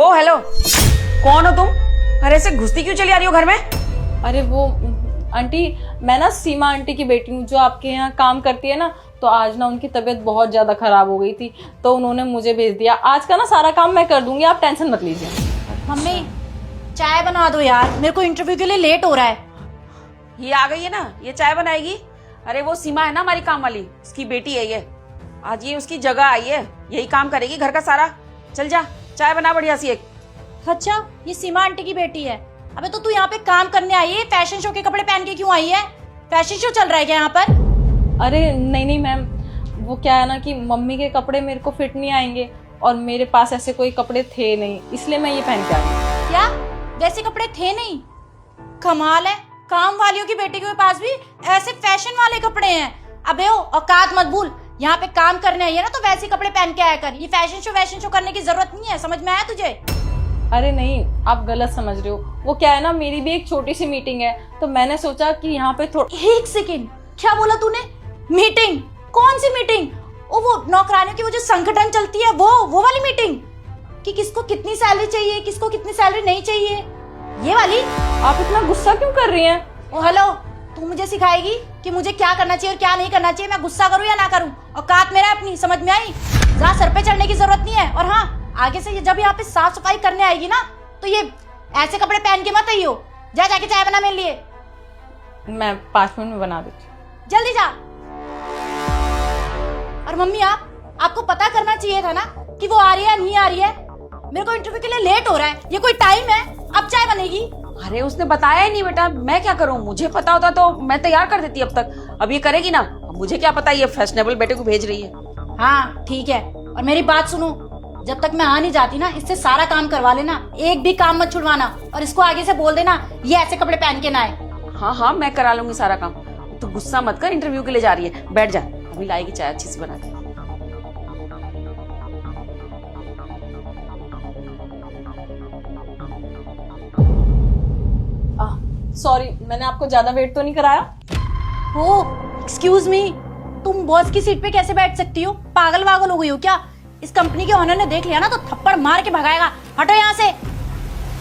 ओ hello, कौन हो तुम? अरे ऐसे घुसती क्यों चली आ रही हो घर में? अरे वो आंटी, मैं ना सीमा आंटी की बेटी हूँ जो आपके यहाँ काम करती है ना। तो आज ना उनकी तबीयत बहुत ज़्यादा ख़राब हो गई थी, तो उन्होंने मुझे भेज दिया। आज का ना सारा काम मैं कर दूंगी, आप टेंशन मत लीजिए। मम्मी चाय बना दो यार, मेरे को इंटरव्यू के लिए लेट हो रहा है। ये आ गई है ना, ये चाय बनाएगी। अरे वो सीमा है ना हमारी काम वाली, उसकी बेटी है ये। आज ये उसकी जगह आई है, यही काम करेगी घर का सारा। चल जा, चाय बना बढ़िया सी एक। अच्छा, ये सीमा आंटी की बेटी है। अबे तो तू यहाँ पे काम करने आई है, फैशन शो के कपड़े पहन के क्यों आई है? फैशन शो चल रहा है क्या यहाँ पर? अरे नहीं मैम, वो क्या है ना कि मम्मी के कपड़े मेरे को फिट नहीं आएंगे और मेरे पास ऐसे कोई कपड़े थे नहीं, इसलिए मैं ये पहन के आई। क्या वैसे कपड़े थे नहीं? कमाल है, काम वालियों की बेटी के पास भी ऐसे फैशन वाले कपड़े हैं। अबे ओ औकात मत भूल, यहाँ पे काम करने आई है ना तो वैसे कपड़े पहन के आया कर। ये फैशन शो करने की जरूरत नहीं है, समझ में आया तुझे? अरे नहीं, आप गलत समझ रहे हो। वो क्या है ना, मेरी भी एक छोटी सी मीटिंग है, तो मैंने सोचा कि यहाँ पे थोड़ा। एक सेकेंड, क्या बोला तूने? मीटिंग? कौन सी मीटिंग? ओ वो नौकरानियों की वो जो संगठन चलती है, वो वाली मीटिंग कि किसको कितनी सैलरी चाहिए, किसको कितनी सैलरी नहीं चाहिए, ये वाली? आप इतना गुस्सा क्यों कर रही हैं? ओ हेलो, तू मुझे सिखाएगी कि मुझे क्या करना चाहिए और क्या नहीं करना चाहिए? मैं गुस्सा करूं या ना करूं? औकात मेरा अपनी, समझ में आई? जहाँ सर पे चढ़ने की जरूरत नहीं है। और हाँ, आगे से जब यहाँ पे साफ सफाई करने आएगी ना तो ये ऐसे कपड़े पहन के मत आइयो। जा जाके चाय बना मेरे लिए। मैं 5 मिनट में बना देती हूँ। जल्दी जा। और मम्मी आपको पता करना चाहिए था ना कि वो आ रही है या नहीं आ रही है। मेरे को इंटरव्यू के लिए लेट हो रहा है, ये कोई टाइम है? अब चाय बनेगी। अरे उसने बताया ही नहीं बेटा, मैं क्या करूं? मुझे पता होता तो मैं तैयार कर देती अब तक। अब ये करेगी ना, अब मुझे क्या पता ये फैशनेबल बेटे को भेज रही है। हाँ ठीक है, और मेरी बात सुनो, जब तक मैं आ नहीं जाती ना, इससे सारा काम करवा लेना, एक भी काम मत छुड़वाना। और इसको आगे से बोल देना ये ऐसे कपड़े पहन के ना आए। हाँ हाँ, मैं करा लूंगी सारा काम। तो गुस्सा मत कर, इंटरव्यू के लिए जा रही है, बैठ जा, अभी लाएगी चाय अच्छी से बना के। सॉरी, मैंने आपको ज्यादा वेट तो नहीं कराया? ओ एक्सक्यूज मी, तुम बॉस की सीट पे कैसे बैठ सकती हो? पागल वागल हो गई हो क्या? इस कंपनी के ओनर ने देख लिया ना तो थप्पड़ मार के भगाएगा। हटो यहाँ से।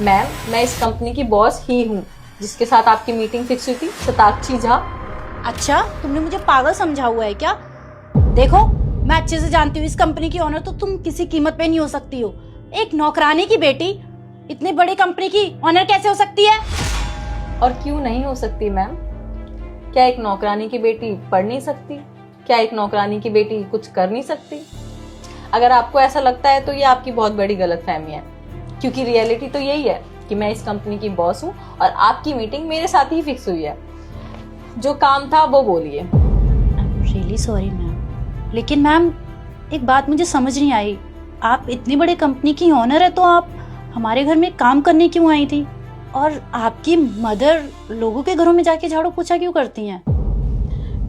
मैम, मैं इस कंपनी की बॉस ही हूँ जिसके साथ आपकी मीटिंग फिक्स हुई थी, शताक्षी झा। अच्छा, तुमने मुझे पागल समझा हुआ है क्या? देखो, मैं अच्छे से जानती हूँ इस कंपनी की ओनर तो तुम किसी कीमत पे नहीं हो सकती हो। एक नौकरानी की बेटी इतनी बड़ी कंपनी की ओनर कैसे हो सकती है? और क्यों नहीं हो सकती मैम? क्या एक नौकरानी की बेटी पढ़ नहीं सकती? क्या एक नौकरानी की बेटी कुछ कर नहीं सकती? अगर आपको ऐसा लगता है तो ये आपकी बहुत बड़ी गलतफहमी है, क्योंकि रियलिटी तो यही है कि मैं इस कंपनी की बॉस हूँ और आपकी मीटिंग मेरे साथ ही फिक्स हुई है। जो काम था वो बोलिए। रियली सॉरी मैम, लेकिन मैम एक बात मुझे समझ नहीं आई। आप इतनी बड़ी कंपनी की ओनर है तो आप हमारे घर में काम करने क्यों आई थी? और आपकी मदर लोगों के घरों में जाके झाड़ू पोछा क्यों करती हैं?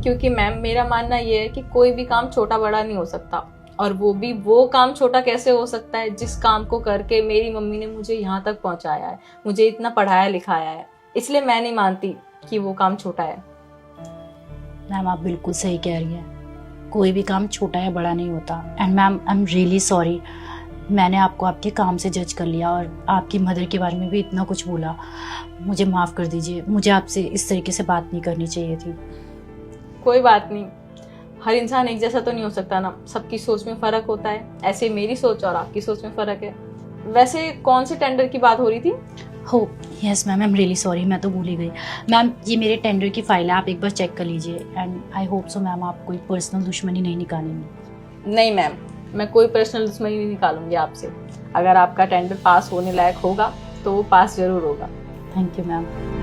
क्योंकि मैम, मेरा मानना ये है कि कोई भी काम छोटा बड़ा नहीं हो सकता, और वो काम छोटा कैसे हो सकता है जिस काम को करके मेरी मम्मी ने मुझे यहाँ तक पहुँचाया है, मुझे इतना पढ़ाया लिखाया है। इसलिए मैं नहीं मानती कि वो काम छोटा है। मैम आप बिल्कुल सही कह रही हैं, कोई भी काम छोटा या बड़ा नहीं होता। And ma'am I am really sorry, मैंने आपको आपके काम से जज कर लिया और आपकी मदर के बारे में भी इतना कुछ बोला। मुझे माफ़ कर दीजिए, मुझे आपसे इस तरीके से बात नहीं करनी चाहिए थी। कोई बात नहीं, हर इंसान एक जैसा तो नहीं हो सकता ना, सबकी सोच में फ़र्क होता है। ऐसे मेरी सोच और आपकी सोच में फ़र्क है। वैसे कौन से टेंडर की बात हो रही थी? हो yes ma'am, I am really sorry, मैं तो भूल ही गई। मैम ये मेरे टेंडर की फाइल है, आप एक बार चेक कर लीजिए। And I hope so ma'am आप कोई पर्सनल दुश्मनी नहीं निकालेंगी। नहीं मैम, मैं कोई पर्सनल दुश्मनी नहीं निकालूंगी आपसे। अगर आपका टेंडर पास होने लायक होगा तो वो पास जरूर होगा। Thank you ma'am.